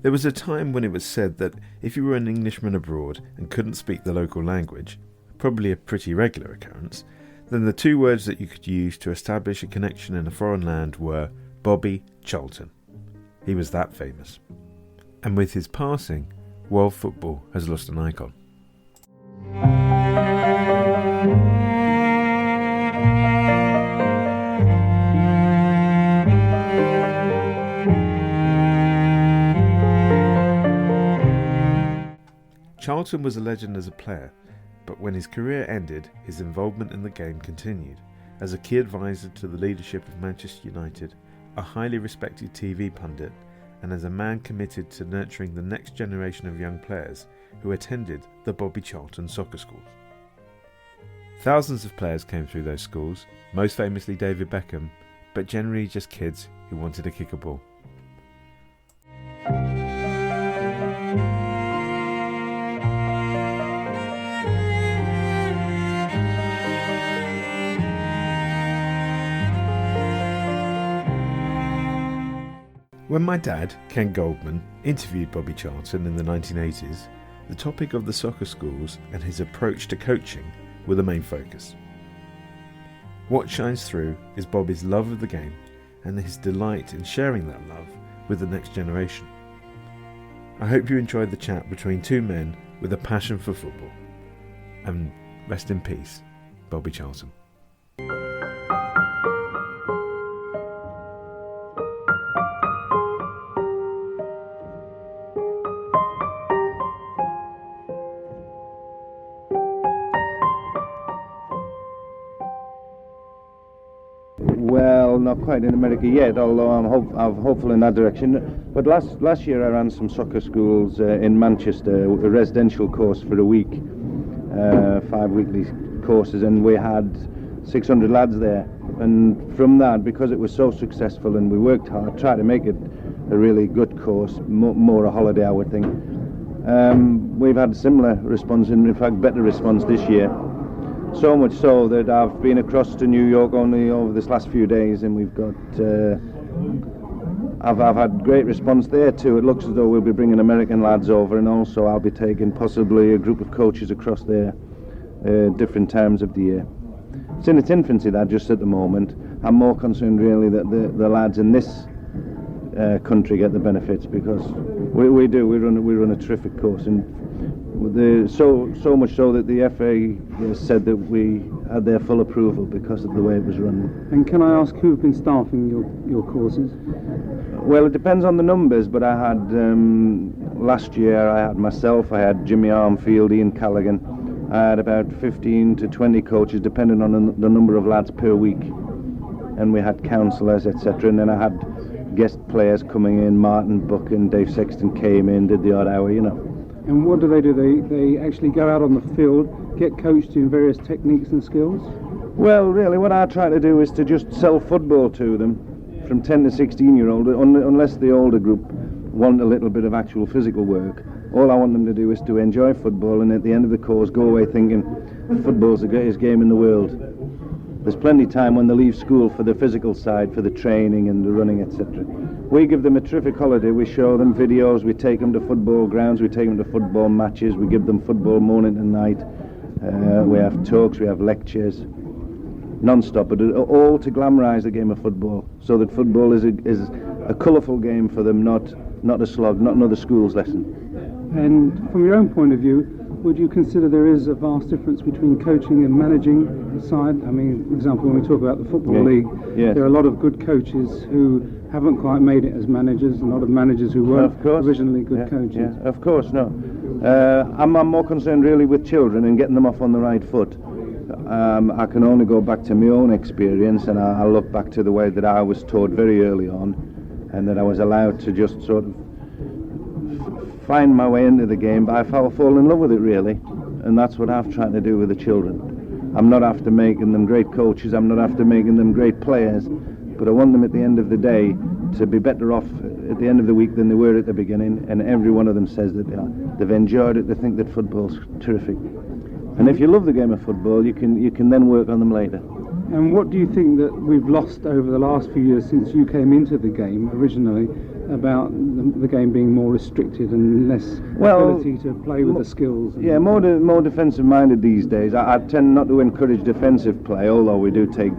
There was a time when it was said that if you were an Englishman abroad and couldn't speak the local language, probably a pretty regular occurrence, then the two words that you could use to establish a connection in a foreign land were Bobby Charlton. He was that famous. And with his passing, world football has lost an icon. Charlton was a legend as a player, but when his career ended, his involvement in the game continued. As a key advisor to the leadership of Manchester United, a highly respected TV pundit, and as a man committed to nurturing the next generation of young players who attended the Bobby Charlton Soccer Schools. Thousands of players came through those schools, most famously David Beckham, but generally just kids who wanted to kick a ball. When my dad, Ken Goldman, interviewed Bobby Charlton in the 1980s, the topic of the soccer schools and his approach to coaching were the main focus. What shines through is Bobby's love of the game and his delight in sharing that love with the next generation. I hope you enjoyed the chat between two men with a passion for football. And rest in peace, Bobby Charlton. Well, not quite in America yet, although I'm hopeful in that direction. But last year I ran some soccer schools in Manchester, a residential course for a week, 5 weekly courses, and we had 600 lads there. And from that, because it was so successful and we worked hard, tried to make it a really good course, more a holiday, I would think. We've had a similar response, and in fact better response this year. So much so that I've been across to New York only over this last few days, and we've got I've had great response there too. It looks as though we'll be bringing American lads over, and also I'll be taking possibly a group of coaches across there different times of the year. It's in its infancy, that, just at the moment. I'm more concerned really that the lads in this country get the benefits, because we run a terrific course, and so much so that the FA said that we had their full approval because of the way it was run. And can I ask who've been staffing your courses? Well, it depends on the numbers, but I had last year I had myself, I had Jimmy Armfield, Ian Callaghan. I had about 15 to 20 coaches depending on the number of lads per week, and we had counsellors, etc. And then I had guest players coming in. Martin Buck and Dave Sexton came in, did the odd hour, you know. And what do? They actually go out on the field, get coached in various techniques and skills? Well, really what I try to do is to just sell football to them from 10 to 16-year-old, unless the older group want a little bit of actual physical work. All I want them to do is to enjoy football, and at the end of the course go away thinking football's the greatest game in the world. There's plenty of time when they leave school for the physical side, for the training and the running, etc. We give them a terrific holiday. We show them videos, we take them to football grounds, we take them to football matches, we give them football morning and night. We have talks, we have lectures, non-stop, but all to glamorise the game of football, so that football is a colourful game for them, not a slog, not another school's lesson. And from your own point of view, would you consider there is a vast difference between coaching and managing the side? I mean, for example, when we talk about the Football League, there are a lot of good coaches who haven't quite made it as managers, a lot of managers who weren't originally good coaches. Yeah, of course, no. I'm more concerned really with children and getting them off on the right foot. I can only go back to my own experience, and I look back to the way that I was taught very early on, and that I was allowed to just sort of find my way into the game, but I fall in love with it really, and that's what I've tried to do with the children. I'm not after making them great coaches, I'm not after making them great players, but I want them at the end of the day to be better off at the end of the week than they were at the beginning, and every one of them says that they've enjoyed it, they think that football's terrific. And if you love the game of football, you can then work on them later. And what do you think that we've lost over the last few years since you came into the game originally? about the game being more restricted and less ability to play with the skills? Yeah, more defensive minded these days. I tend not to encourage defensive play, although we do take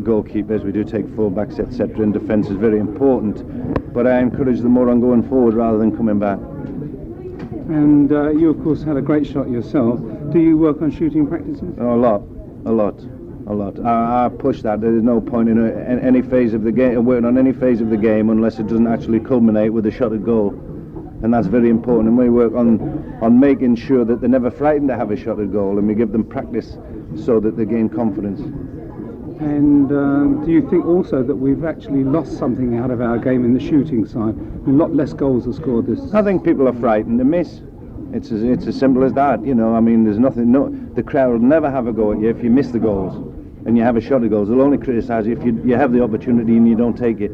goalkeepers, we do take fullbacks, etc., and defence is very important. But I encourage them more on going forward rather than coming back. And you, of course, had a great shot yourself. Do you work on shooting practices? Oh, a lot. I push that. There is no point in any phase of the game, working on any phase of the game, unless it doesn't actually culminate with a shot at goal. And that's very important. And we work on making sure that they're never frightened to have a shot at goal, and we give them practice so that they gain confidence. And do you think also that we've actually lost something out of our game in the shooting side? A lot less goals are scored this. I think people are frightened to miss. It's as simple as that. You know, I mean, there's nothing. No, the crowd will never have a go at you if you miss the goals, and you have a shot at goals. They'll only criticise you if you have the opportunity and you don't take it.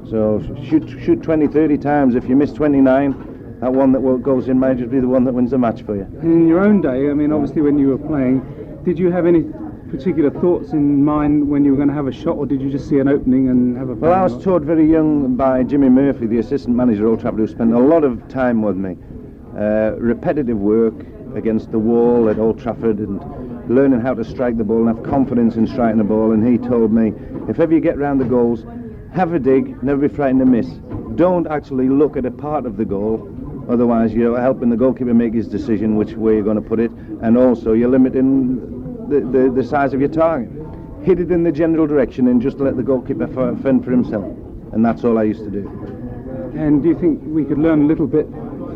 So shoot 20, 30 times. If you miss 29, that one that goes in might just be the one that wins the match for you. In your own day, I mean, obviously when you were playing, did you have any particular thoughts in mind when you were going to have a shot, or did you just see an opening and have a... Well, I was taught very young by Jimmy Murphy, the assistant manager at Old Trafford, who spent a lot of time with me. Repetitive work against the wall at Old Trafford and learning how to strike the ball and have confidence in striking the ball. And he told me, if ever you get round the goals, have a dig, never be frightened to miss. Don't actually look at a part of the goal, otherwise you're helping the goalkeeper make his decision which way you're going to put it, and also you're limiting the size of your target. Hit it in the general direction and just let the goalkeeper fend for himself. And that's all I used to do. And do you think we could learn a little bit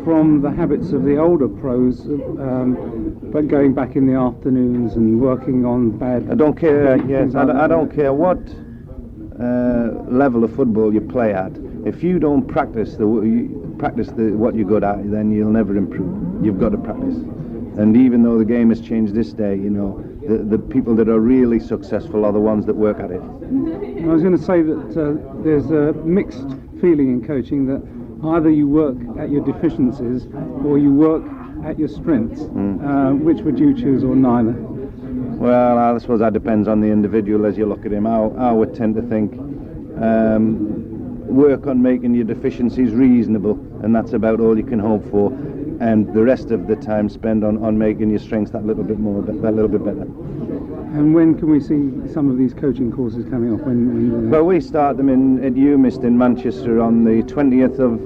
from the habits of the older pros, but going back in the afternoons and working on bad... I don't care, yes, I don't care what level of football you play at. If you don't practice what you're good at, then you'll never improve. You've got to practice. And even though the game has changed this day, you know, the people that are really successful are the ones that work at it. I was going to say that there's a mixed feeling in coaching that either you work at your deficiencies or you work at your strengths. Which would you choose, or neither? Well, I suppose that depends on the individual as you look at him. I would tend to think work on making your deficiencies reasonable, and that's about all you can hope for, and the rest of the time spend on making your strengths that little bit better. And when can we see some of these coaching courses coming up? Well, we start them at UMIST in Manchester on the 20th of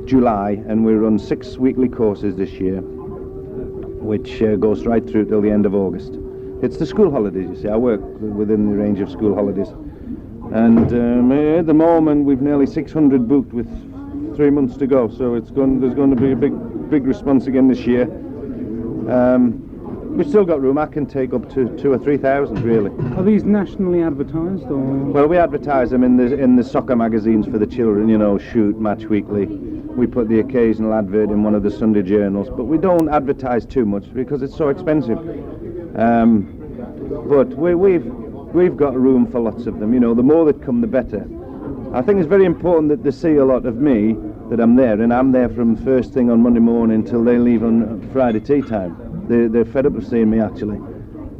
July, and we run 6 weekly courses this year, which goes right through till the end of August. It's the school holidays, you see. I work within the range of school holidays. And at the moment, we've nearly 600 booked with 3 months to go, so there's going to be a big response again this year. We've still got room. I can take up to 2,000 or 3,000, really. Are these nationally advertised, or...? Well, we advertise them in the soccer magazines for the children, you know, Shoot, Match Weekly. We put the occasional advert in one of the Sunday journals, but we don't advertise too much because it's so expensive. But we've got room for lots of them. You know, the more that come, the better. I think it's very important that they see a lot of me, that I'm there, and I'm there from first thing on Monday morning till they leave on Friday tea time. They're fed up of seeing me, actually.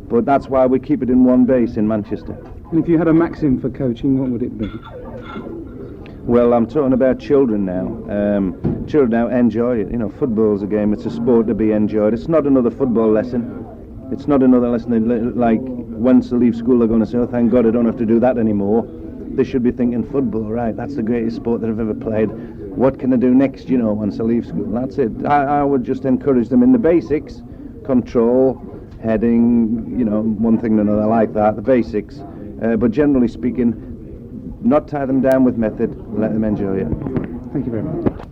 But that's why we keep it in one base in Manchester. And if you had a maxim for coaching, what would it be? Well, I'm talking about children now. Children now enjoy it. You know, football's a game. It's a sport to be enjoyed. It's not another football lesson. It's not another lesson like once they leave school they're going to say, oh, thank God I don't have to do that anymore. They should be thinking, football, right, that's the greatest sport that I've ever played. What can I do next, you know, once I leave school? That's it. I would just encourage them in the basics, control, heading, you know, one thing or another like that, the basics. But generally speaking, not tie them down with method, let them enjoy it. Thank you very much.